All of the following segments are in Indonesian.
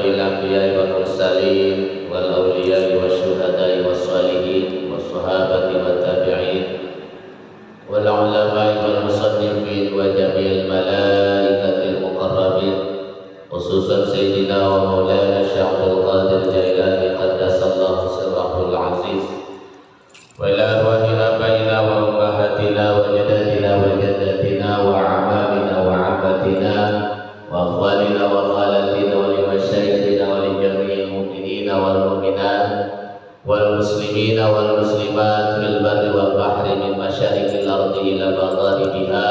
jami'il anbiya'i wal mursalin wal awliya'i wasyuhada'i wassalihin wassahabati wat tabi'in wal ulama'i wal musannifin wa jami'il malaikatil muqarrabin khususan sayyidina wa maulana Syekh Abdul Qadir Jailani qaddasallahu sirrahul aziz wa ila arwahi abaina wa ummahatina wa jadadina wa jaddatina wa amamina wa ammatina wa akhwalina wa khalatina wa limasyayikhina wa lijami'il mu'minina wal mu'minat wal muslimina wal muslimat fil barri wal bahri min masyariqil ardi ila magharibiha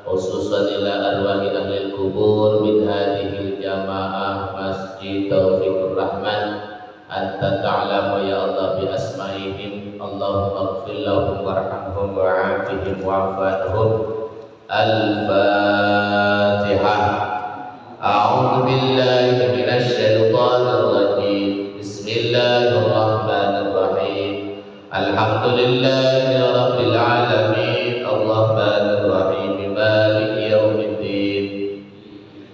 khususan ila arwahi ahlil kubur min hadihil jamaah Masjid Taufikur Rahman anta ta'lamu ya Allah bi asma'ihim Allahumma ighfir lahum warhamhum wa'afihim wa'afanhum. Al-Fatihah. A'udzu billahi minasy syaithanir rajim. Bismillahirrahmanirrahim. Alhamdulillahi rabbil alamin. Arrahmanir rahim. Maliki yaumiddin.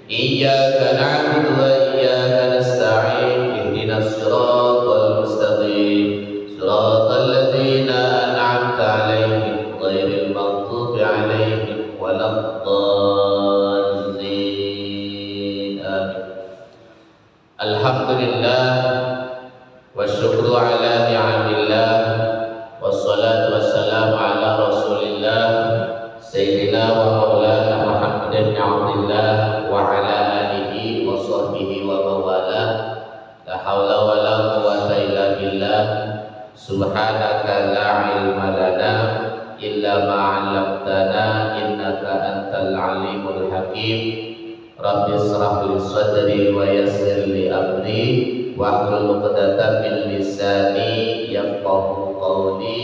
Iyyaka na'budu wa iyyaka nasta'in. Ihdinas siratal mustaqim. Siratal ladzina an'amta 'alaihim ghairil maghdubi 'alaihim waladdallin. Amin. Alhamdulillah wa syukru ala ni'amillah wassalatu wassalamu ala rasulillah sayyidina wa maulana Muhammad bin Abdillah wa ala alihi wa sahbihi wa mawala. La hawla wa la quwwata illa billah. Subhanaka la ilma lana illa ma 'allamtana innaka antal alimul hakim. Rabbi israh li sadri wa yassir li amri wahlul 'uqdatam min lisani yafqahu qawli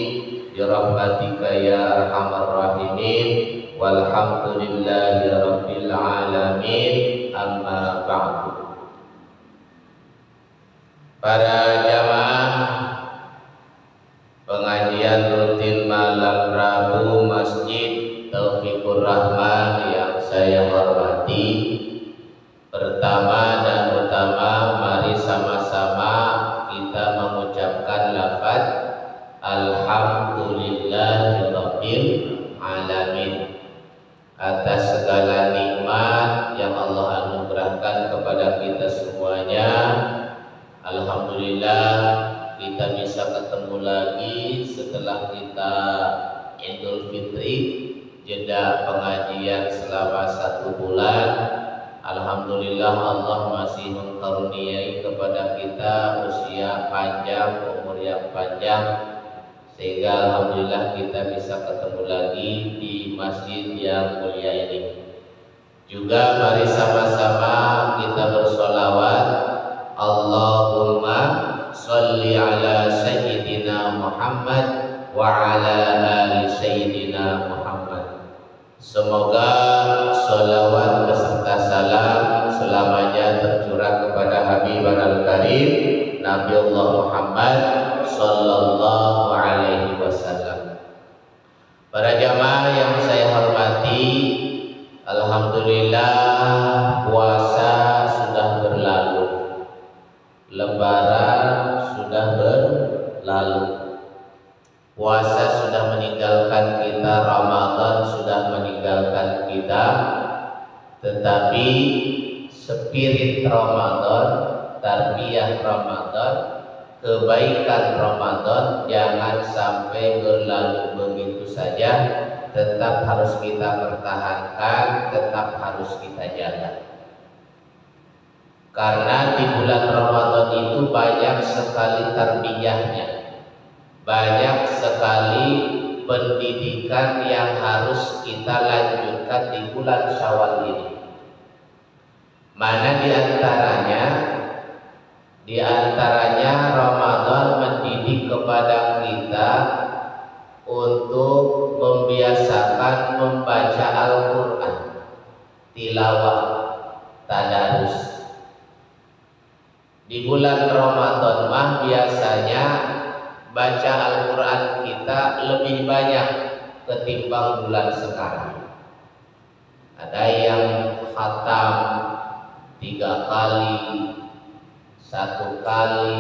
bi rahmatika ya arhamar rahimin walhamdulillahi rabbil alamin. Amma ba'du. Para jamaah pengajian rutin malam Rabu Masjid Taufikur Rahman yang saya hormati, pertama dan utama mari sama-sama kita mengucapkan lafaz Alhamdulillahirabbil alamin atas segala nikmat yang Allah anugerahkan kepada kita semuanya. Alhamdulillah kita bisa ketemu lagi setelah kita Idul Fitri, jeda pengajian selama 1 bulan. Alhamdulillah Allah masih mengkaruniai kepada kita usia panjang, umur yang panjang, sehingga alhamdulillah kita bisa ketemu lagi di masjid yang mulia ini. Juga mari sama-sama kita bersolawat, Allahumma sholli ala sayyidina Muhammad wa ala ali sayyidina Muhammad. Semoga sholawat beserta salam selamanya tercurah kepada Habibana al-Karim Nabiullah Muhammad sallallahu alaihi wasallam. Para jamaah yang saya hormati, alhamdulillah puasa sudah berlalu. Lebaran sudah berlalu. Puasa sudah meninggalkan kita, Ramadan sudah meninggalkan kita. Tetapi spirit Ramadan, tarbiyah Ramadan, kebaikan Ramadan jangan sampai berlalu begitu saja. Tetap harus kita pertahankan, tetap harus kita jaga. Karena di bulan Ramadan itu banyak sekali tarbiyahnya, banyak sekali pendidikan yang harus kita lanjutkan di bulan Syawal ini. Mana di antaranya Ramadan mendidik kepada kita untuk membiasakan membaca Al-Quran, tilawah, tadarus. Di bulan Ramadan mah biasanya baca Al-Quran kita lebih banyak ketimbang bulan sekarang. Ada yang khatam 3 kali, 1 kali,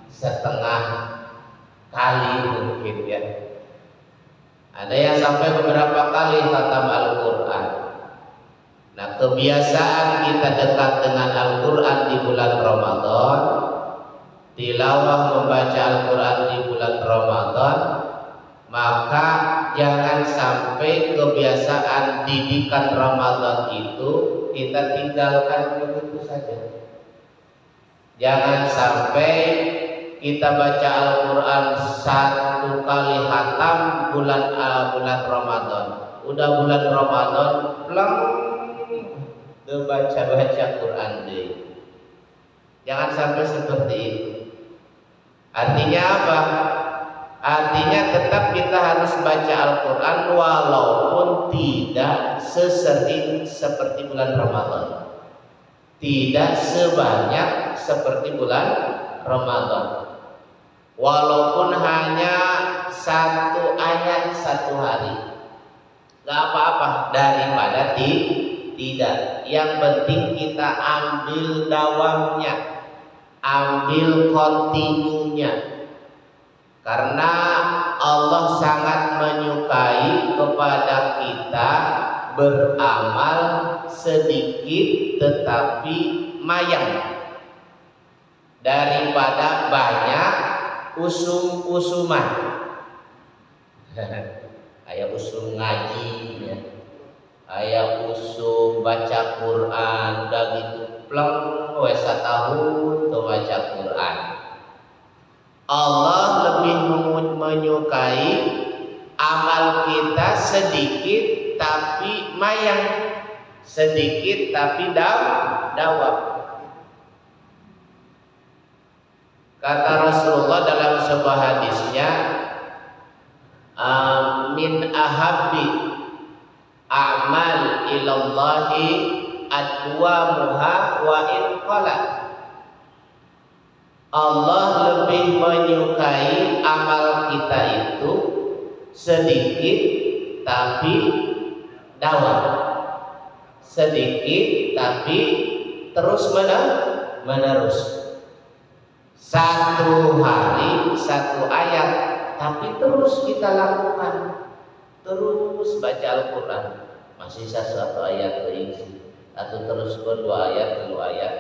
setengah kali mungkin ya. Ada yang sampai beberapa kali khatam Al-Quran. Nah, kebiasaan kita dekat dengan Al-Quran di bulan Ramadan, tilawah membaca Al-Quran di bulan Ramadan, maka jangan sampai kebiasaan didikan Ramadan itu kita tinggalkan begitu saja. Jangan sampai kita baca Al-Quran 1 kali khatam bulan Ramadan. Udah bulan Ramadan, pulang baca Quran deh. Jangan sampai seperti itu. Artinya apa? Artinya tetap kita harus baca Al-Quran walaupun tidak sesering seperti bulan Ramadan, tidak sebanyak seperti bulan Ramadan, walaupun hanya 1 ayat 1 hari, gak apa-apa daripada tidak. Yang penting kita ambil dawamnya, ambil kontinunya. Karena Allah sangat menyukai kepada kita beramal sedikit tetapi mayang daripada banyak usum-usuman. Aya usum ngaji ya. Aya usum baca Quran, udah gitu pleng wes tahun tuh baca Quran. Allah lebih menyukai amal kita sedikit tapi mayang, sedikit tapi dawam. Kata Rasulullah dalam sebuah hadisnya, min ahabbi a'mal ilallahi adwamuha wa in qala. Allah lebih menyukai amal kita itu sedikit tapi dawam, sedikit tapi terus menerus. 1 hari 1 ayat tapi terus kita lakukan, terus baca Al-Quran, masih 1 ayat terisi atau terus 2 ayat 3 ayat.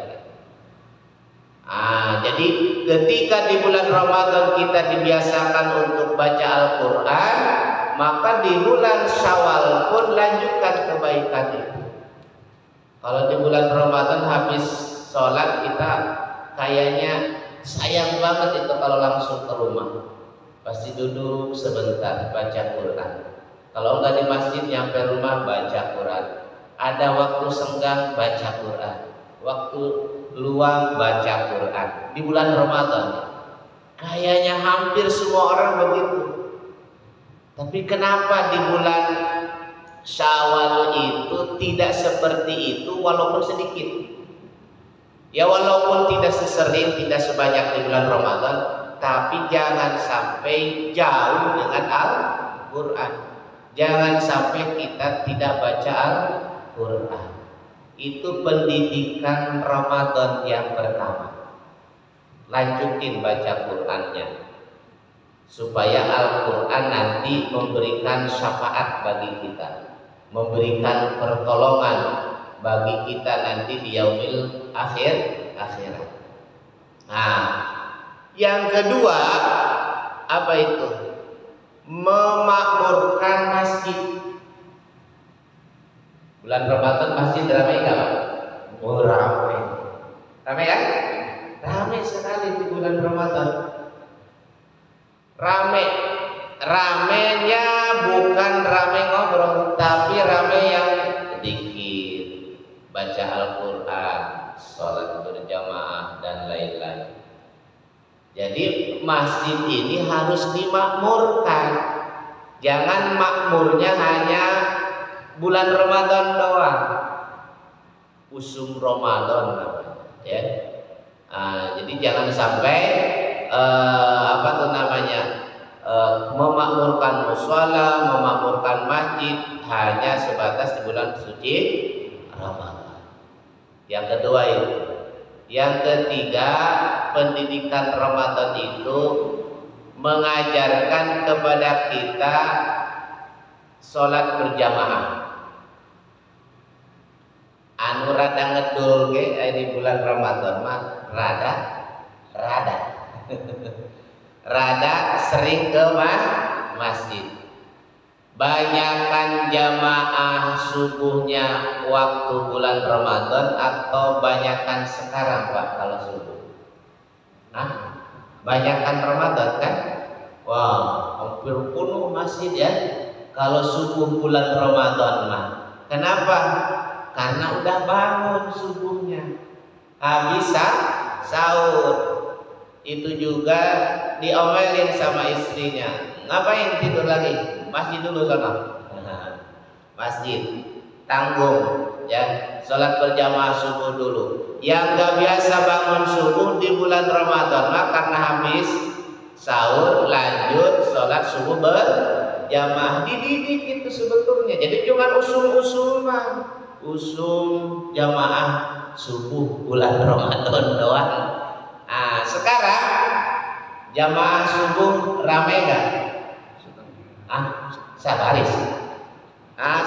Jadi ketika di bulan Ramadan kita dibiasakan untuk baca Al-Quran, maka di bulan Syawal pun lanjutkan kebaikan itu. Kalau di bulan Ramadan habis sholat kita kayaknya sayang banget itu kalau langsung ke rumah, pasti duduk sebentar baca Quran. Kalau enggak di masjid nyampe rumah baca Quran. Ada waktu senggang baca Quran, waktu luang baca Quran. Di bulan Ramadan kayaknya hampir semua orang begitu. Tapi kenapa di bulan Syawal itu tidak seperti itu walaupun sedikit? Ya walaupun tidak sesering, tidak sebanyak di bulan Ramadan, tapi jangan sampai jauh dengan Al-Quran. Jangan sampai kita tidak baca Al-Quran. Itu pendidikan Ramadan yang pertama. Lanjutin baca Qurannya supaya Al-Quran nanti memberikan syafaat bagi kita, memberikan pertolongan bagi kita nanti di yaumil akhirat. Nah, yang kedua apa itu? Memakmurkan masjid. Bulan Ramadan masjid ramai nggak Pak? Oh ramai. Ramai kan? Ramai sekali di bulan Ramadan. Ramenya bukan ramai ngobrol, tapi ramai yang sedikit, baca Al-Quran, sholat berjamaah dan lain-lain. Jadi masjid ini harus dimakmurkan. Jangan makmurnya hanya bulan Ramadan doang, usum Ramadan ya. Jadi jangan sampai memakmurkan mushola, memakmurkan masjid hanya sebatas di bulan suci Ramadan. Yang kedua itu Yang ketiga, pendidikan Ramadan itu mengajarkan kepada kita sholat berjamaah. Anu rada ngedul ge di bulan Ramadan mah rada rada sering ke masjid. Banyakan jamaah subuhnya waktu bulan Ramadan atau banyakan sekarang Pak kalau subuh? Nah, banyakan Ramadan kan? Wah, hampir penuh masjid ya kalau subuh bulan Ramadan mah. Kenapa? Karena udah bangun subuhnya, habis sahur. Itu juga diomelin sama istrinya, ngapain tidur lagi? Masjid dulu sana. Masjid tanggung ya, sholat berjamaah subuh dulu. Yang gak biasa bangun subuh di bulan Ramadan mah karena habis sahur lanjut sholat subuh berjamaah. Dididik itu sebetulnya. Jadi cuma usul-usulan, usum jamaah subuh bulan Ramadan doang. Nah, sekarang jamaah subuh rame gak? Sabaris.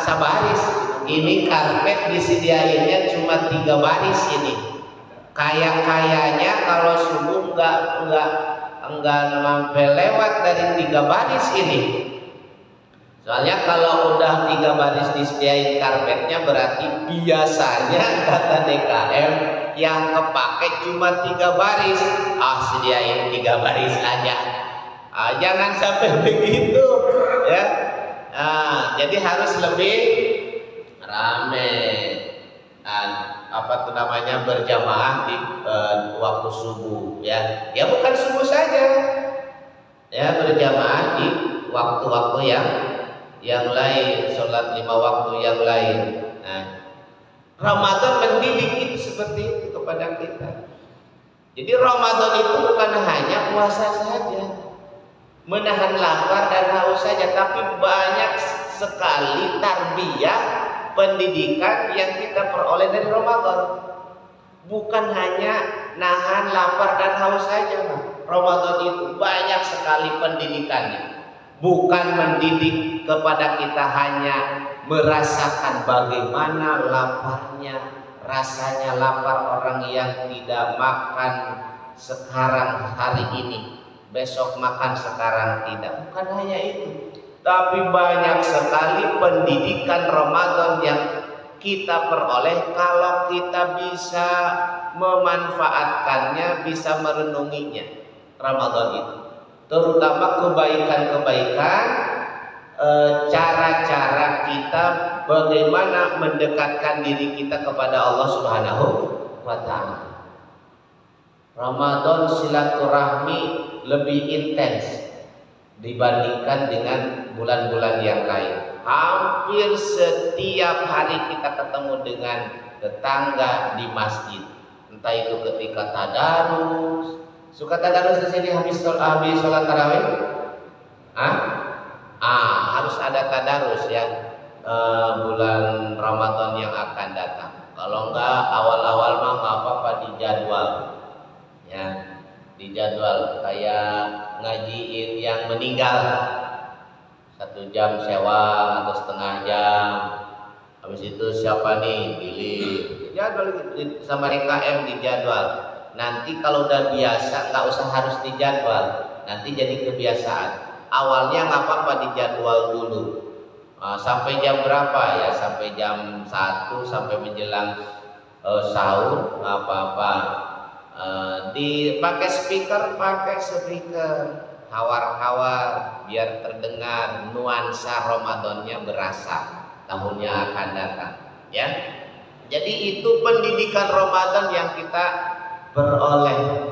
Sabaris. Ini karpet disediainnya cuma 3 baris ini. Kayaknya kalau subuh enggak sampai lewat dari 3 baris ini. Soalnya kalau udah 3 baris disediain karpetnya berarti biasanya kata DKM yang kepake cuma 3 baris. Sediain 3 baris aja. Jangan sampai begitu ya. Jadi harus lebih rame. Apa tuh namanya, berjamaah di waktu subuh ya. Ya bukan subuh saja. Ya, berjamaah di waktu-waktu yang lain, sholat 5 waktu yang lain. Nah, Ramadan mendidik itu seperti itu kepada kita. Jadi Ramadan itu bukan hanya puasa saja, menahan lapar dan haus saja, tapi banyak sekali tarbiyah, pendidikan yang kita peroleh dari Ramadan. Bukan hanya nahan lapar dan haus saja, Pak. Ramadan itu banyak sekali pendidikannya. Bukan mendidik kepada kita hanya merasakan bagaimana laparnya, rasanya lapar orang yang tidak makan sekarang hari ini, besok makan sekarang tidak. Bukan hanya itu, tapi banyak sekali pendidikan Ramadan yang kita peroleh kalau kita bisa memanfaatkannya, bisa merenunginya. Ramadan itu terutama kebaikan-kebaikan, cara-cara kita bagaimana mendekatkan diri kita kepada Allah Subhanahu wa Ta'ala. Ramadan silaturahmi lebih intens dibandingkan dengan bulan-bulan yang lain. Hampir setiap hari kita ketemu dengan tetangga di masjid. Entah itu ketika tadarus. Suka tadarus di sini habis sholat tarawih? Harus ada tadarus ya, bulan Ramadan yang akan datang. Kalau enggak awal-awal mah nggak apa-apa, dijadwal ya, dijadwal kayak ngajiin yang meninggal 1 jam sewa atau setengah jam. Habis itu siapa nih pilih jadwal sama RKM dijadwal. Nanti kalau udah biasa nggak usah harus dijadwal, nanti jadi kebiasaan. Awalnya nggak apa-apa dijadwal dulu. Sampai jam berapa ya? Sampai jam 1 sampai menjelang sahur nggak apa-apa. Pakai speaker, hawar-hawar biar terdengar nuansa Ramadannya, berasa tahunnya akan datang ya. Jadi itu pendidikan Ramadan yang kita peroleh.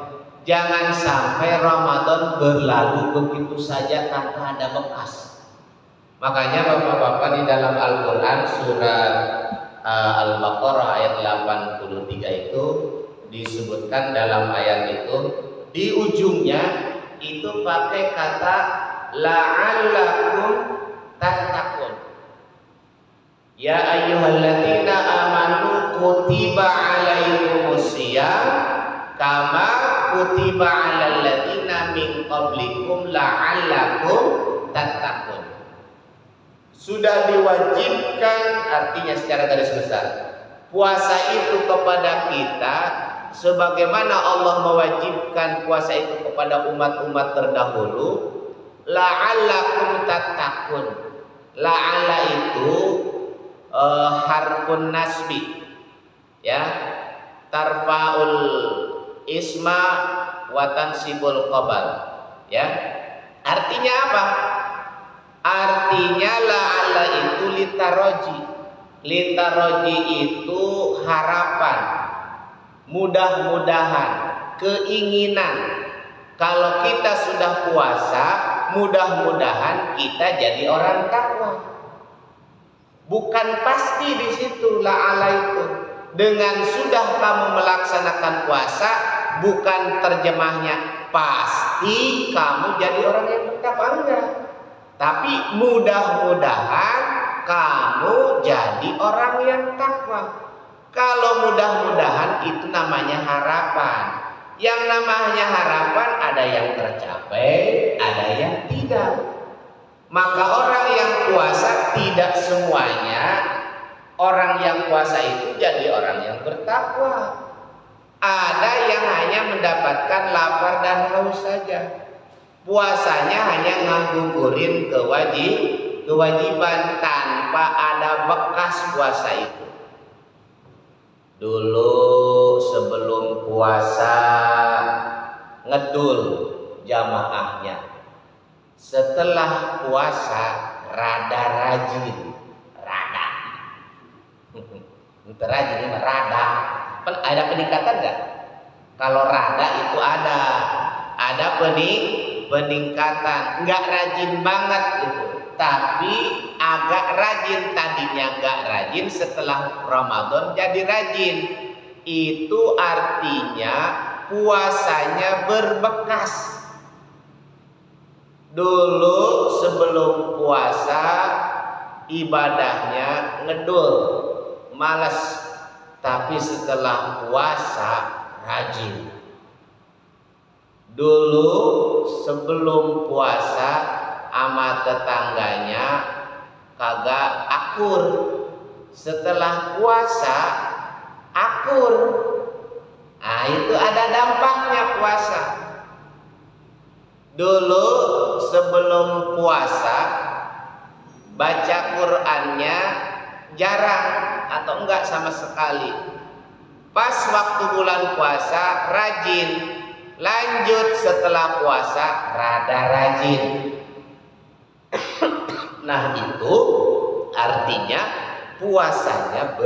Jangan sampai Ramadan berlalu begitu saja tanpa ada bekas. Makanya bapak-bapak di dalam Al-Quran surat Al-Baqarah ayat 83 itu disebutkan, dalam ayat itu di ujungnya itu pakai kata la'allakum tattaqun. Ya ayyuhalladzina amanu kutiba alaikumusiyam kama kutiba 'alal ladzina min qablikum la'allakum tattaqun. Sudah diwajibkan, artinya secara garis besar, puasa itu kepada kita sebagaimana Allah mewajibkan puasa itu kepada umat-umat terdahulu. La'allakum tattaqun. La'alla itu harfun nasbi, ya, tarfa'ul isma wa tansibul khabar, ya. Artinya apa? Artinya la'alla itu litaroji. Litaroji itu harapan, mudah-mudahan, keinginan. Kalau kita sudah puasa, mudah-mudahan kita jadi orang takwa. Bukan pasti di situ la'ala itu. Dengan sudah kamu melaksanakan puasa, bukan terjemahnya pasti kamu jadi orang yang bertakwa, enggak. Tapi mudah-mudahan kamu jadi orang yang takwa. Kalau mudah-mudahan itu namanya harapan. Yang namanya harapan ada yang tercapai, ada yang tidak. Maka orang yang puasa tidak semuanya orang yang puasa itu jadi orang yang bertakwa. Ada yang hanya mendapatkan lapar dan haus saja. Puasanya hanya ngagugurin kewajiban tanpa ada bekas puasa itu. Dulu sebelum puasa ngedul jamaahnya. Setelah puasa rada rajin, rada. Itu rajin ini rada. Ada peningkatan enggak? Kalau rada itu ada peningkatan. Enggak rajin banget itu, tapi agak rajin. Tadinya enggak rajin, setelah Ramadan jadi rajin. Itu artinya puasanya berbekas. Dulu sebelum puasa ibadahnya ngedul, malas. Tapi setelah puasa rajin. Dulu sebelum puasa sama tetangganya kagak akur. Setelah puasa akur. Nah, itu ada dampaknya puasa. Dulu sebelum puasa baca Qur'annya jarang atau enggak sama sekali. Pas waktu bulan puasa rajin. Lanjut setelah puasa rada rajin. Nah, itu artinya puasanya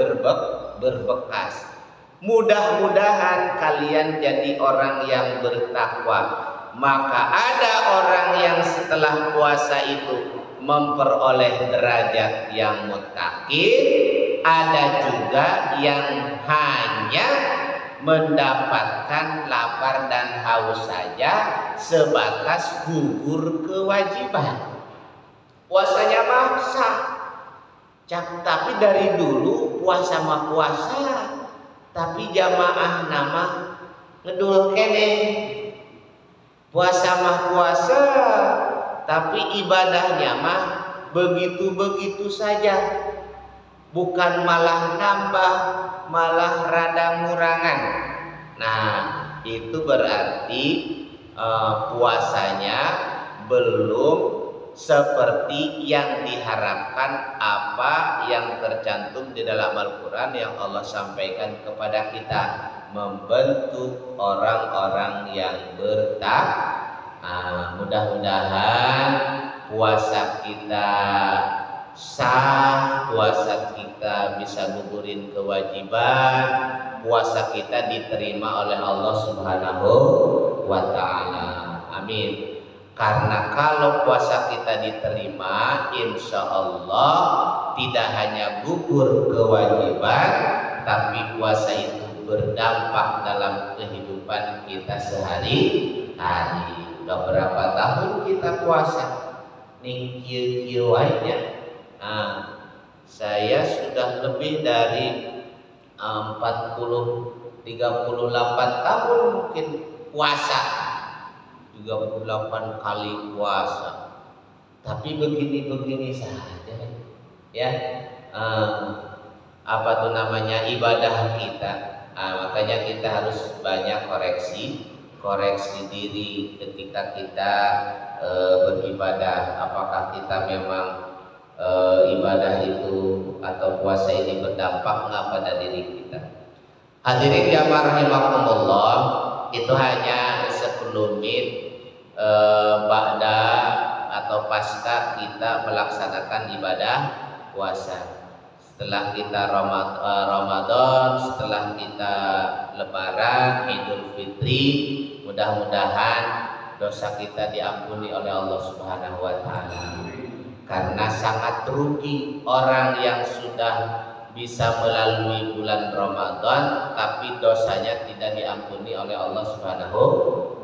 berbekas. Mudah-mudahan kalian jadi orang yang bertakwa. Maka ada orang yang setelah puasa itu memperoleh derajat yang muttaqin, ada juga yang hanya mendapatkan lapar dan haus saja sebatas gugur kewajiban. Puasanya maksa, tapi dari dulu puasa mah puasa, tapi jamaah nama ngedul kene. Puasa mah puasa, tapi ibadahnya mah begitu-begitu saja. Bukan malah nambah, malah rada ngurangan. Nah, itu berarti puasanya belum seperti yang diharapkan, apa yang tercantum di dalam Al-Quran yang Allah sampaikan kepada kita, membentuk orang-orang yang bertakwa. Mudah-mudahan puasa kita sah, puasa kita bisa gugurin kewajiban, puasa kita diterima oleh Allah Subhanahu wa ta'ala. Amin. Karena kalau puasa kita diterima, insya Allah tidak hanya gugur kewajiban, tapi puasa itu berdampak dalam kehidupan kita sehari-hari. Udah berapa tahun kita puasa? Nih kieu-kieu aja. Nah, saya sudah lebih dari 40 38 tahun mungkin puasa, 38 kali puasa, tapi begini-begini saja ya. Apa tuh namanya, ibadah kita. Makanya kita harus banyak koreksi diri ketika kita beribadah. Apakah kita memang ibadah itu atau puasa ini berdampak nggak pada diri kita? Hadirin jamaah rahimakumullah, itu hanya sekelumit ba'da atau pasca kita melaksanakan ibadah puasa. Setelah kita Ramadan, setelah kita Lebaran, Idul Fitri, mudah-mudahan dosa kita diampuni oleh Allah Subhanahu wa Ta'ala. Karena sangat rugi orang yang sudah bisa melalui bulan Ramadan tapi dosanya tidak diampuni oleh Allah Subhanahu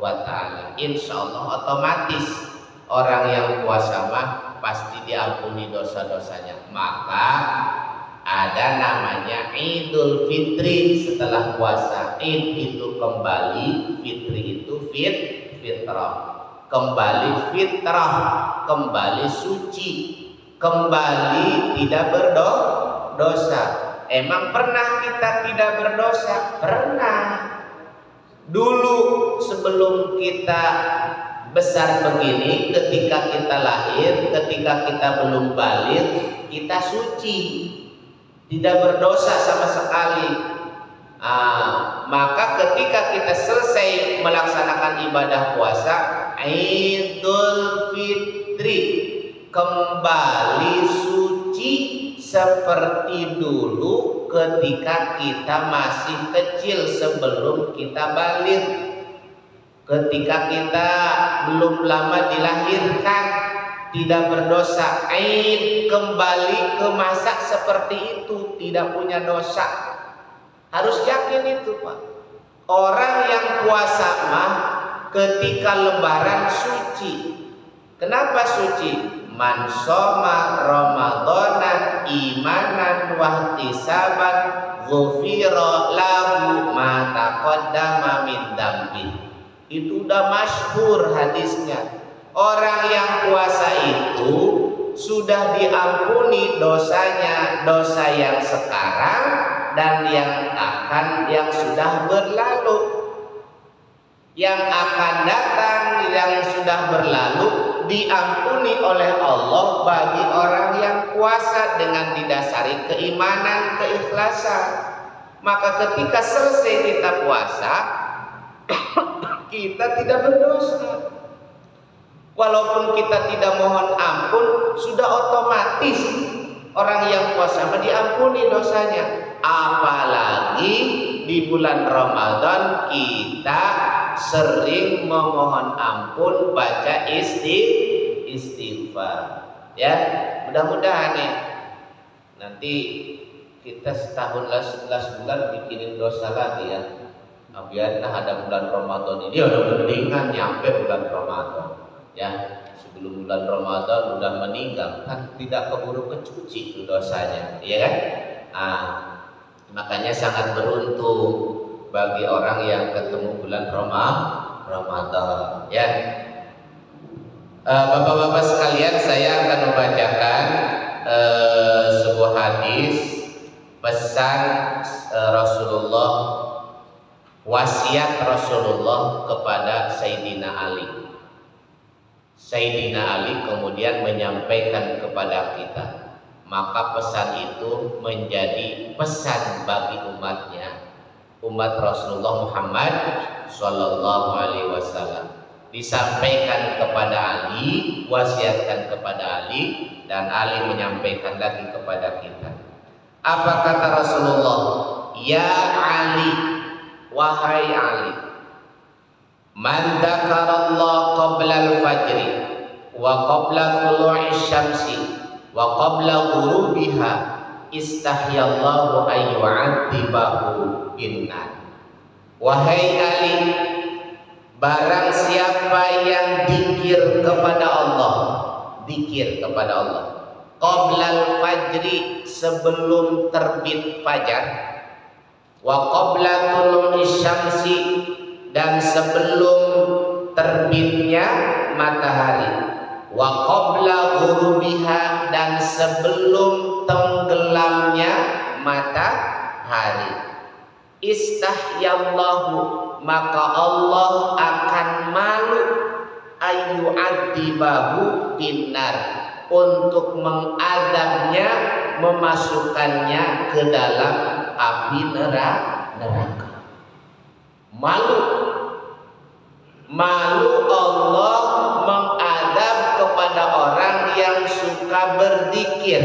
wa Ta'ala. Insya Allah otomatis orang yang puasa mah pasti diampuni dosa-dosanya. Maka ada namanya Idul Fitri setelah puasa. Id itu kembali, fitri itu fitrah. Kembali fitrah, kembali suci, kembali tidak berdosa. Emang pernah kita tidak berdosa? Pernah. Dulu sebelum kita besar begini, ketika kita lahir, ketika kita belum balik, kita suci, tidak berdosa sama sekali. Maka ketika kita selesai melaksanakan ibadah puasa, Idul Fitri, kembali suci seperti dulu ketika kita masih kecil sebelum kita balik. Ketika kita belum lama dilahirkan, tidak berdosa. Aid kembali ke masa seperti itu, tidak punya dosa. Harus yakin itu, Pak. Orang yang puasa mah ketika lebaran suci. Kenapa suci? Man shoma ramadanan imanan wahtisaban ghufira lahu ma taqaddama min dambi. Itu udah masyhur hadisnya. Orang yang puasa itu sudah diampuni dosanya, dosa yang sekarang dan yang sudah berlalu. Yang akan datang, yang sudah berlalu diampuni oleh Allah bagi orang yang puasa dengan didasari keimanan, keikhlasan. Maka ketika selesai kita puasa, kita tidak berdosa. Walaupun kita tidak mohon ampun, sudah otomatis orang yang puasa diampuni dosanya. Apalagi di bulan Ramadan kita sering memohon ampun, baca istighfar. Ya, mudah-mudahan nih nanti kita setahun 11 bulan bikinin dosa lagi ya. Biarlah ada bulan Ramadan ini udah mendingan nyampe bulan Ramadan. Ya, sebelum bulan Ramadan udah meninggal kan tidak keburu kecuci itu dosanya, ya kan? Makanya sangat beruntung bagi orang yang ketemu bulan Ramadan, ya. Bapak-bapak sekalian, saya akan membacakan sebuah hadis pesan Rasulullah, wasiat Rasulullah kepada Sayyidina Ali. Sayyidina Ali kemudian menyampaikan kepada kita, maka pesan itu menjadi pesan bagi umatnya, umat Rasulullah Muhammad Sallallahu Alaihi Wasallam. Disampaikan kepada Ali, wasiatkan kepada Ali, dan Ali menyampaikan lagi kepada kita. Apa kata Rasulullah? Ya Ali, wahai Ali, man dzakarallah qabla al-fajri wa qabla tulu'i syamsi wa qabla ghurubiha istahyallahu ayyu'adzibahu binnar. Wahai Ali, barang siapa yang zikir kepada Allah, zikir kepada Allah qabla al-fajri, sebelum terbit fajar, wa qabla tulu'i syamsi, dan sebelum terbitnya matahari, wa qabla ghurubiha, dan sebelum tenggelamnya matahari. Istahyallahu, maka Allah akan malu, ayyu'adzibahu binnar, untuk mengadabnya, memasukkannya ke dalam api neraka. Malu Allah mengadab kepada orang yang suka berzikir.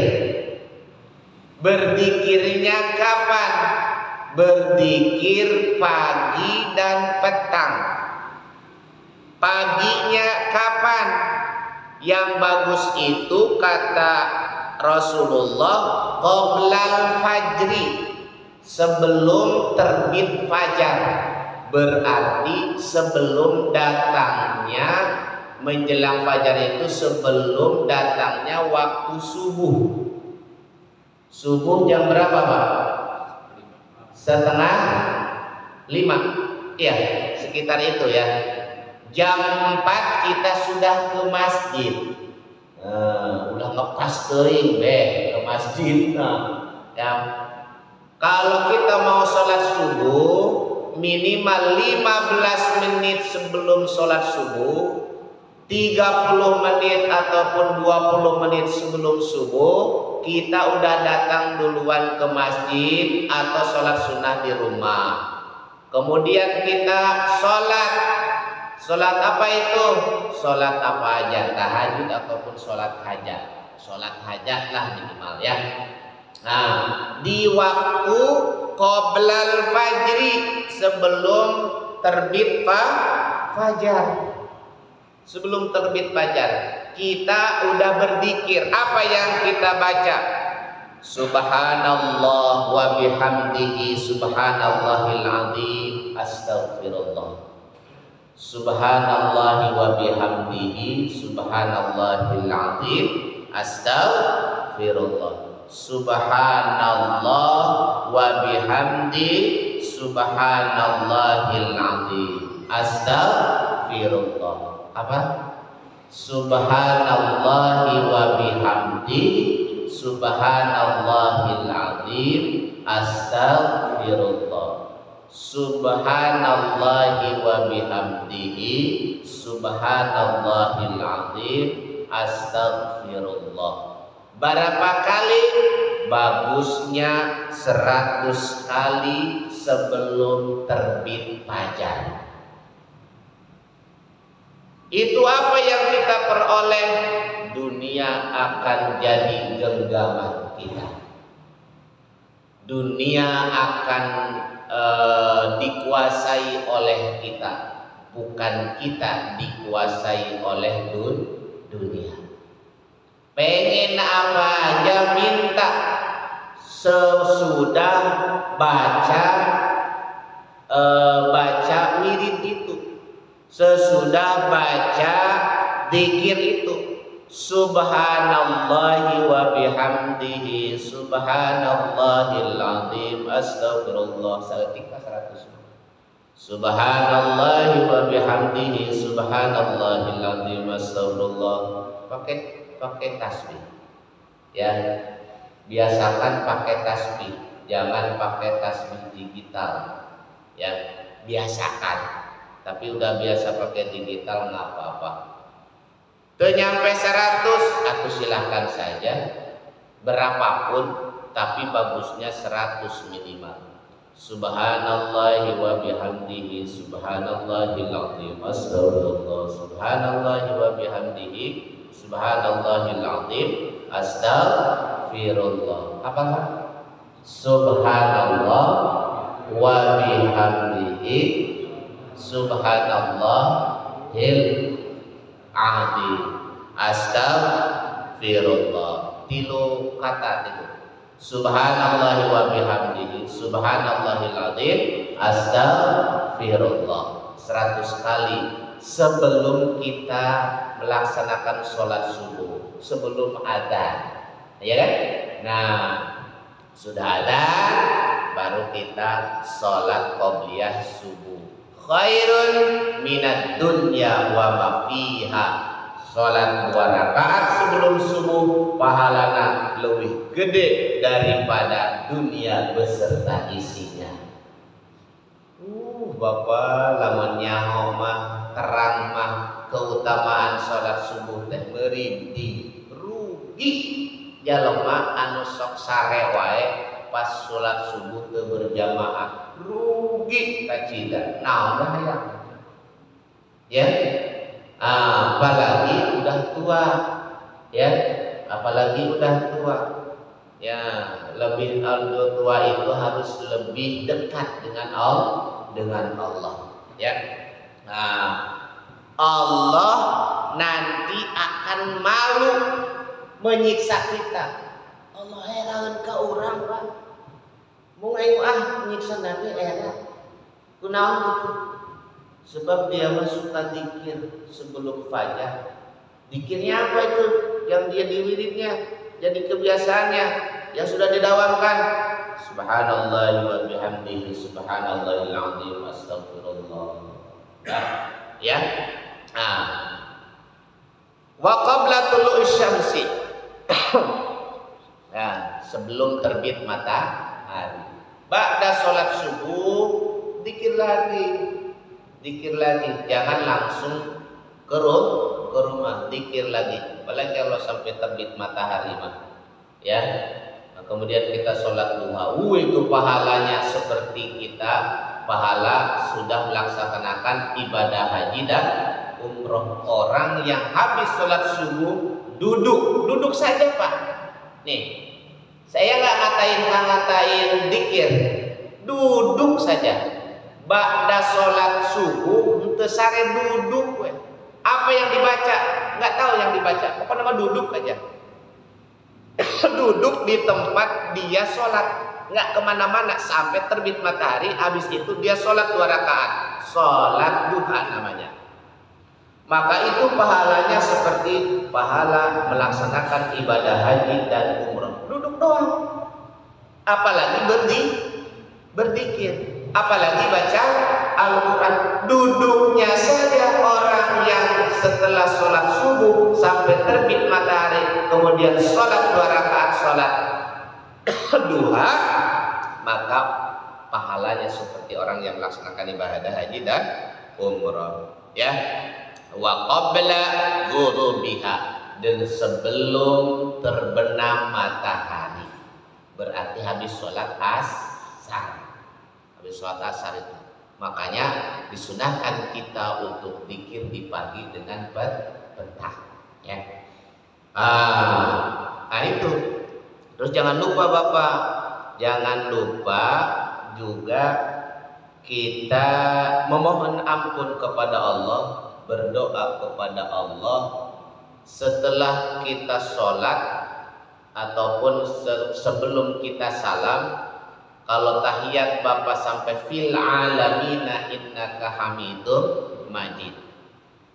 Berzikirnya kapan? Berzikir pagi dan petang. Paginya kapan? Yang bagus itu kata Rasulullah qoblal fajri, sebelum terbit fajar, berarti sebelum datangnya menjelang fajar itu sebelum datangnya waktu subuh. Subuh jam berapa, Pak? 4:30. Iya, sekitar itu ya. Jam 4 kita sudah ke masjid. Udah ngepas teuing ke masjid. Ya. Kalau kita mau sholat subuh, minimal 15 menit sebelum sholat subuh, 30 menit ataupun 20 menit sebelum subuh, kita udah datang duluan ke masjid atau sholat sunnah di rumah. Kemudian kita sholat apa itu? Sholat apa aja, tahajud ataupun sholat hajat. Sholat hajat lah minimal ya. Nah, di waktu qoblal fajri, sebelum terbit fajar. Sebelum terbit fajar, kita udah berzikir. Apa yang kita baca? Subhanallah wa bihamdihi subhanallahil azim astaghfirullah. Subhanallah wa bihamdihi subhanallahil azim astaghfirullah. Subhanallah wa bihamdi subhanallahil azim astaghfirullah. Apa? Subhanallah wa bihamdi subhanallahil azim astaghfirullah. Subhanallah wa bihamdihi subhanallahil azim astaghfirullah. Berapa kali? Bagusnya 100 kali sebelum terbit fajar. Itu apa yang kita peroleh? Dunia akan jadi genggaman kita. Dunia akan dikuasai oleh kita, bukan kita dikuasai oleh dunia. Pengen apa aja minta, sesudah baca wirid itu, sesudah baca zikir itu, subhanallahi wa bihamdihi subhanallahil azim astaghfirullah. Seketika 100. Subhanallahi wa bihamdihi subhanallahil azim astaghfirullah. Pakai tasbih. Ya, biasakan pakai tasbih, jangan pakai tasbih digital. Ya, biasakan. Tapi udah biasa pakai digital nggak apa-apa. Tuh nyampe 100, aku silahkan saja berapapun, tapi bagusnya 100 minimal. Subhanallahi wa bihamdihi subhanallahil azim astaghfirullah. Subhanallahi wa bihamdihi subhanallahil azim astaghfirullah. Apa? Subhanallah wa bihamdihi subhanallahil azim astaghfirullah. Tilu kata itu. Subhanallah wa bihamdihi subhanallahil azim astaghfirullah 100 kali sebelum kita melaksanakan sholat subuh, sebelum adzan, ya kan? Nah, sudah adzan baru kita sholat qobliyah subuh. Khairun minad dunya wa ma fiha. Sholat 2 rakaat sebelum subuh pahalana lebih gede daripada dunia beserta isinya. Bapak lamun nyaho mah terang mah keutamaan sholat subuh teh merintih rugi jalema anu sok sare wae pas sholat subuh teu berjamaah rugi kacida naon hayang ya. Apalagi udah tua ya, apalagi udah tua ya, lebih tua itu harus lebih dekat dengan Allah ya. Allah nanti akan malu menyiksa kita. Allah heran ka urang Pak mung ayo nyiksa nabi era kunaon gitu. Sebab dia mah suka zikir sebelum fajar. Zikirnya apa itu? Yang dia diwiridnya, jadi kebiasaannya yang sudah didawamkan. Subhanallah wa bihamdihi subhanallahil azim astagfirullah. Ya. Wa qabla tulu'isy syamsi. Nah, sebelum terbit matahari. Ba'da salat subuh zikir lagi, jangan langsung ke rumah, zikir lagi. Apalagi kalau sampai terbit matahari mah, ya. Nah, kemudian kita sholat duha, itu pahalanya seperti kita pahala sudah melaksanakan ibadah haji dan umroh. Orang yang habis sholat subuh duduk saja Pak. Nih, saya nggak ngatain zikir, duduk saja. Ba'da sholat subuh ente sare duduk we. Apa yang dibaca? Nggak tahu yang dibaca. Pokoknya nama duduk aja. Duduk di tempat dia sholat, nggak kemana-mana sampai terbit matahari. Habis itu dia sholat 2 rakaat, sholat duha namanya. Maka itu pahalanya seperti pahala melaksanakan ibadah haji dan umroh. Duduk doang. Apalagi berzikir. Apalagi baca Al-Quran. Duduknya saja orang yang setelah sholat subuh sampai terbit matahari kemudian sholat 2 rakaat sholat duha, maka pahalanya seperti orang yang melaksanakan ibadah haji dan umrah ya. Wa qabla ghurubiha, dan sebelum terbenam matahari, berarti habis sholat asar. Habis sholat asar itu, makanya disunahkan kita untuk zikir di pagi dengan petang ya. Itu. Terus jangan lupa Bapak, jangan lupa juga kita memohon ampun kepada Allah, berdoa kepada Allah setelah kita sholat ataupun sebelum kita salam. Kalau tahiyat Bapak sampai fil alamina innaka hamidum majid,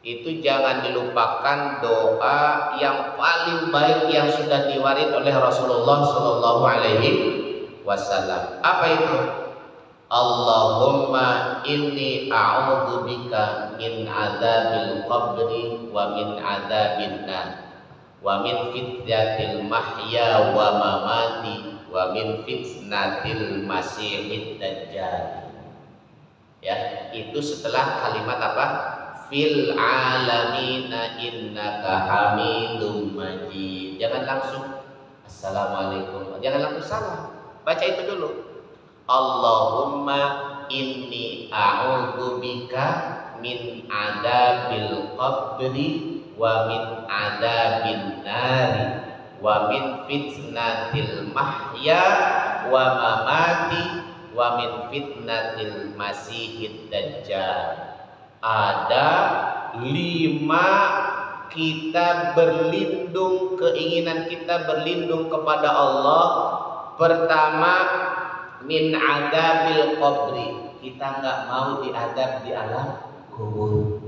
itu jangan dilupakan doa yang paling baik yang sudah diwarid oleh Rasulullah Sallallahu Alaihi Wasallam. Apa itu? Allahumma inni a'udzubika min adzabil qabri wa min adzabin nar wa min fitnatil mahya wa mamati wa min fitnatil masiihid dajjal. Ya, itu setelah kalimat apa? Fil alamina innaka hamidum majid. Jangan langsung assalamualaikum, jangan langsung salam. Baca itu dulu. Allahumma inni a'udzubika min adabil qabri wa min adabin nari wa min fitnatil mahya wa mamati wa min fitnatil masihid dajjal. Ada 5 kita berlindung, keinginan kita berlindung kepada Allah. Pertama, min adabil qabri, kita nggak mau diadab di alam kubur.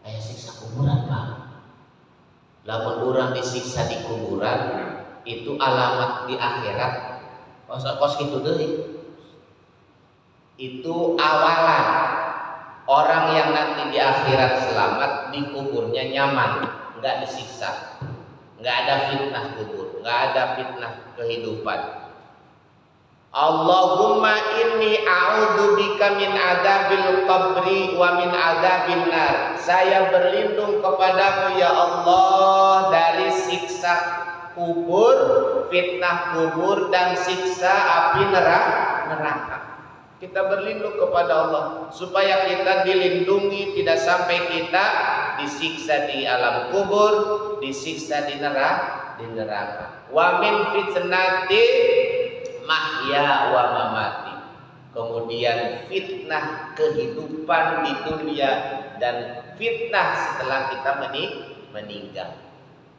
Kayak siksa kuburan Pak. Lamun orang disiksa di kuburan itu alamat di akhirat. Kos gitu deh. itu awalan orang yang nanti di akhirat selamat, di kuburnya nyaman, nggak disiksa, nggak ada fitnah kubur, nggak ada fitnah kehidupan. Allahumma inni a'udzubika min adzabil qabri wa min adzabin nar. Saya berlindung kepadamu ya Allah dari siksa kubur, fitnah kubur, dan siksa api neraka. Kita berlindung kepada Allah supaya kita dilindungi, tidak sampai kita disiksa di alam kubur, disiksa di neraka. Wa min fitnati mahya wa mamati. Kemudian fitnah kehidupan di dunia dan fitnah setelah kita meninggal.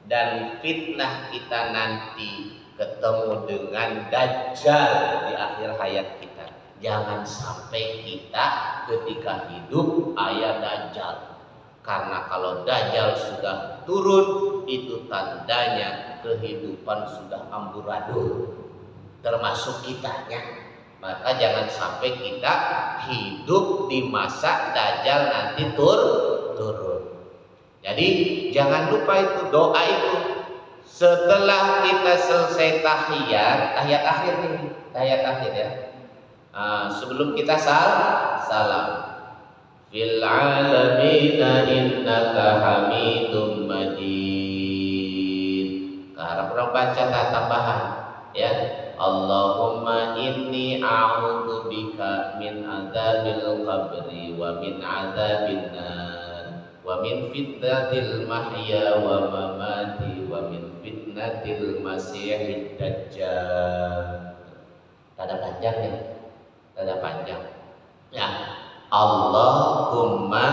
Dan fitnah kita nanti ketemu dengan Dajjal di akhir hayat kita. Jangan sampai kita ketika hidup aya Dajjal. Karena kalau Dajjal sudah turun, itu tandanya kehidupan sudah amburadul, termasuk kitanya. Maka jangan sampai kita hidup di masa Dajjal nanti turun. Jadi jangan lupa itu doa itu. Setelah kita selesai tahiyat akhir nih, tahiyat akhir ya. Sebelum kita salam. Fil alamina innaka hamidum majid. Karena orang baca tambahan ya. Allahumma inni a'udzubika min adzabil qabri wa min adzabin nar wa min fitnatil mahya wa mamati wa min fitnatil masiihid dajjal. Tanda panjang ya. Tanda panjang. Ya. Allahumma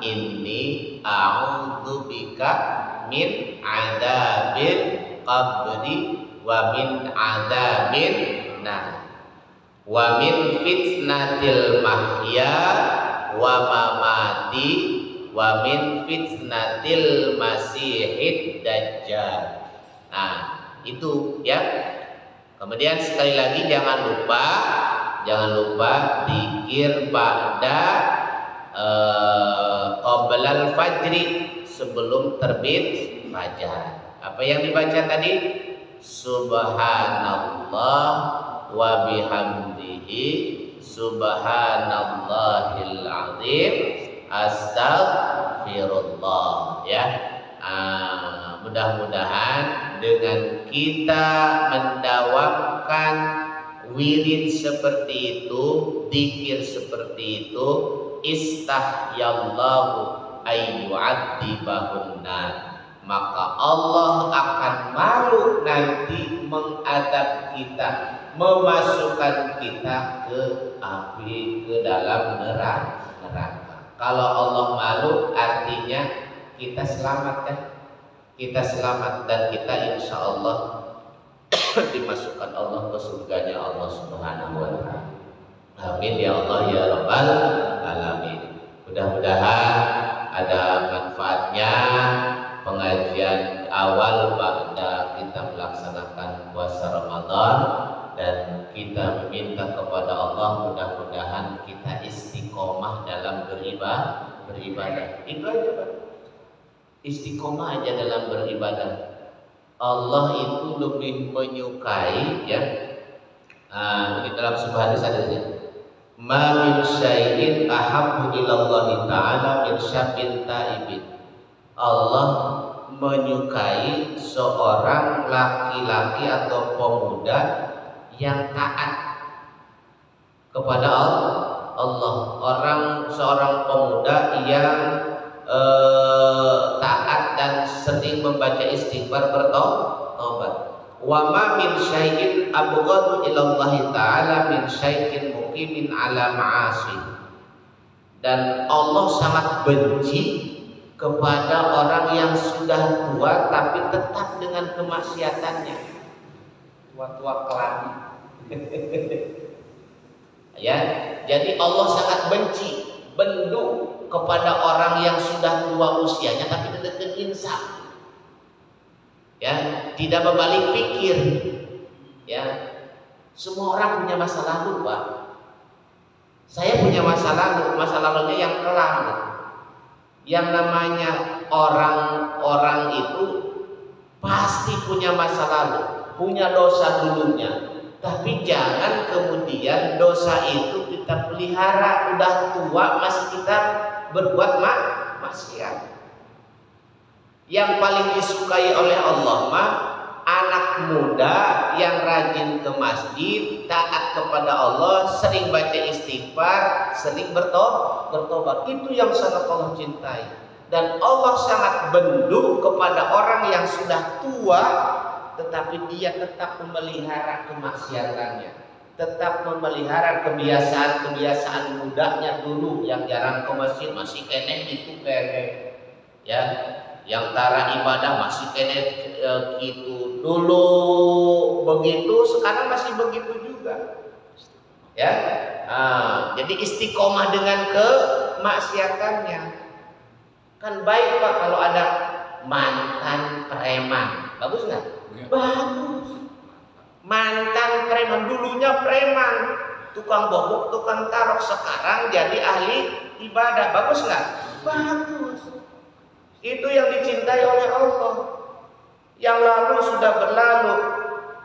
inni a'udzubika min adzabil qabri wa min adzabin nar wa min fitnatil mahya wa mamati wa min fitnatil masihid dajjal. Nah, itu ya. Kemudian sekali lagi jangan lupa zikir ba'da qoblal fajri, sebelum terbit fajar. Apa yang dibaca tadi? Subhanallah wa bihamdihi subhanallahil azim astaghfirullah ya. Mudah-mudahan dengan kita mendawamkan wirid seperti itu, zikir seperti itu, istahyallahu ayyu'adzibahun nar, maka Allah akan malu nanti mengadab kita, memasukkan kita ke api, ke dalam neraka. Kalau Allah malu artinya kita selamat kan? Kita selamat dan kita insya Allah dimasukkan Allah ke surganya Allah Subhanahu wa ta'ala. Amin ya Allah ya Rabbal alamin. Mudah-mudahan ada manfaatnya pengajian awal pada kita melaksanakan puasa Ramadan, dan kita meminta kepada Allah mudah-mudahan kita istiqomah dalam beribadah. Itu aja Pak. Istiqomah aja dalam beribadah. Allah itu lebih menyukai ya. Di dalam sebuah hadis ada ya. Ma min syai'in ahabbu ilallahi ta'ala min syabin ta'ibin. Allah menyukai seorang laki-laki atau pemuda yang taat kepada Allah. Seorang pemuda yang taat dan sering membaca istighfar, bertobat. Wa ma min syai'in abghadu ilallahi ta'ala min syai'in muqimin ala ma'asi. Dan Allah sangat benci kepada orang yang sudah tua tapi tetap dengan kemaksiatannya. Tua-tua keladi. Ya, jadi Allah sangat benci, bendu kepada orang yang sudah tua usianya tapi tidak insaf. Ya, tidak berbalik pikir. Ya, semua orang punya masa lalu, Pak. Saya punya masa lalunya yang kelam. Yang namanya orang-orang itu pasti punya masa lalu, punya dosa dulunya. Tapi jangan kemudian dosa itu kita pelihara, udah tua masih kita berbuat maksiat. Yang paling disukai oleh Allah mah anak muda yang rajin ke masjid, taat kepada Allah, sering baca istighfar, sering bertobat. Itu yang sangat Allah cintai. Dan Allah sangat bendu kepada orang yang sudah tua tetapi dia tetap memelihara kemaksiatannya, tetap memelihara kebiasaan mudanya dulu yang jarang ke masjid, masih kene gitu kene, ya, yang tara ibadah masih kene gitu dulu begitu, sekarang masih begitu juga, ya. Jadi istiqomah dengan kemaksiatannya kan baik Pak. Kalau ada mantan preman, bagus nggak? Bagus. Mantan preman, dulunya preman, tukang bobok, tukang tarok, sekarang jadi ahli ibadah, bagus nggak? Bagus. Itu yang dicintai oleh Allah. Yang lalu sudah berlalu.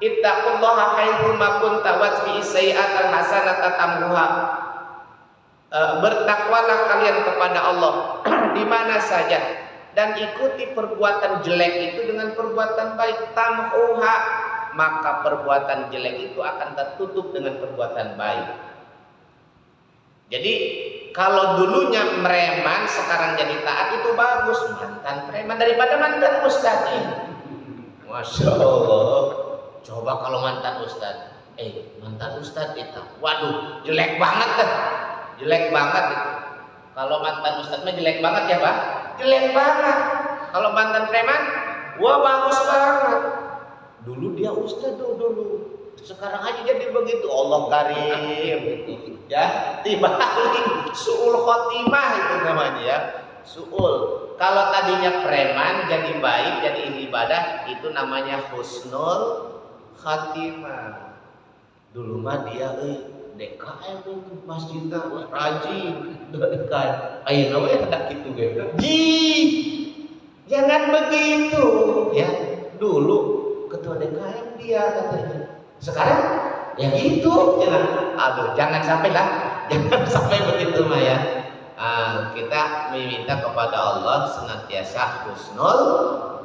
Ittaqullaha haitsu ma kunta watbi sayyi'atal hasanata tamhuha. Bertakwalah kalian kepada Allah di mana saja dan ikuti perbuatan jelek itu dengan perbuatan baik, tamhuha, maka perbuatan jelek itu akan tertutup dengan perbuatan baik. Jadi kalau dulunya preman sekarang jadi taat itu bagus, mantan preman daripada mantan ustaz. Masya Allah. Coba kalau mantan ustaz, mantan ustaz itu, waduh, jelek banget dah, jelek banget itu. Kalau mantan ustaz mah jelek banget ya Pak. Jelek banget. Kalau mantan preman, wah bagus banget. Dulu dia ustaz dulu. Sekarang aja jadi begitu. Allah karim gitu. Ya, dibalik suul khotimah itu namanya ya. Suul. Kalau tadinya preman jadi baik, jadi ibadah, itu namanya husnul khatimah. Dulu mah dia DKM itu masjidnya rajin dekat. Ayo nawe hendak gitu ge. Jangan begitu ya. Dulu ketua DKM dia katanya. Sekarang ya gitu, jangan sampai begitu mah ya. Kita meminta kepada Allah senantiasa husnul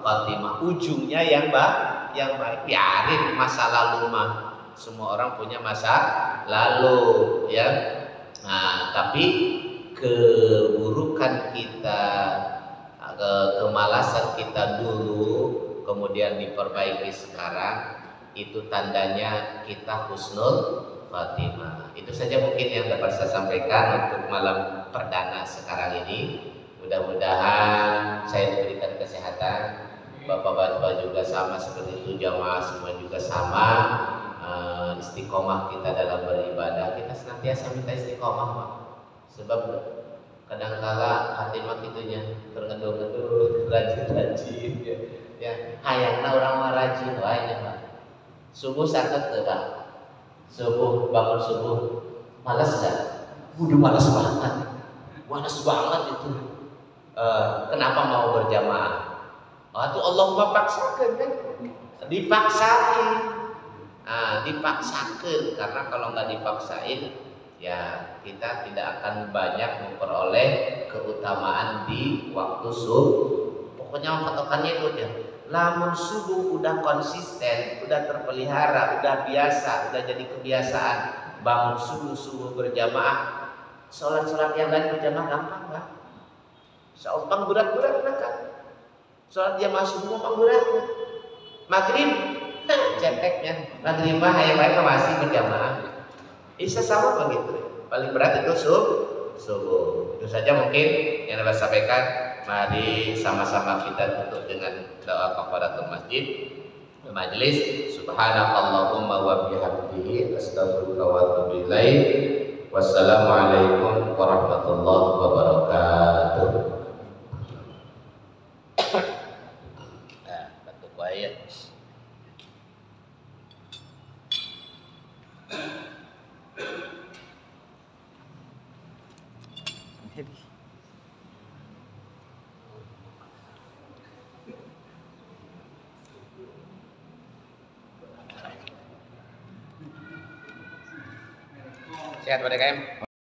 khatimah, ujungnya yang baik. Biarin masa lalu mah, semua orang punya masa lalu ya. Tapi keburukan kita, kemalasan kita dulu kemudian diperbaiki sekarang, itu tandanya kita husnul khatimah. Itu saja mungkin yang dapat saya sampaikan untuk malam perdana sekarang ini. Mudah-mudahan saya diberikan kesehatan, bapak-bapak juga sama seperti itu, jamaah semua juga sama. Istiqomah kita dalam beribadah, kita senantiasa minta istiqomah Pak. Sebab kadangkala hati mak itunya terngedul-ngedul, rajin-rajin ya. Hayangna orang rajin wae ya Pak. Subuh sakit tuh Pak. Subuh, bangun subuh malas enggak? Udah malas banget itu. Kenapa mau berjamaah? Itu Allah paksakan kan? Dipaksain. Dipaksakan, karena kalau nggak dipaksain ya kita tidak akan banyak memperoleh keutamaan di waktu subuh. Pokoknya patokannya itu ya. Lamun subuh udah konsisten, udah terpelihara, udah biasa, udah jadi kebiasaan, bangun subuh berjamaah, sholat yang lain berjamaah gampang nggak? Soal berat-berat kan? Sholat jamaah subuh berat. Maghrib ceteknya, maghrib mah hayang masih berjamaah. Isya sama begitu. Paling berat itu subuh. Itu saja mungkin yang dapat sampaikan. Mari sama-sama kita tutup dengan doa kafaratul masjid. Majelis. Subhanakallahumma wa bihamdihi astaghfiruka wa atubu ilaik. Wassalamualaikum warahmatullahi wabarakatuh. Batuk wae. Sehat pada KM.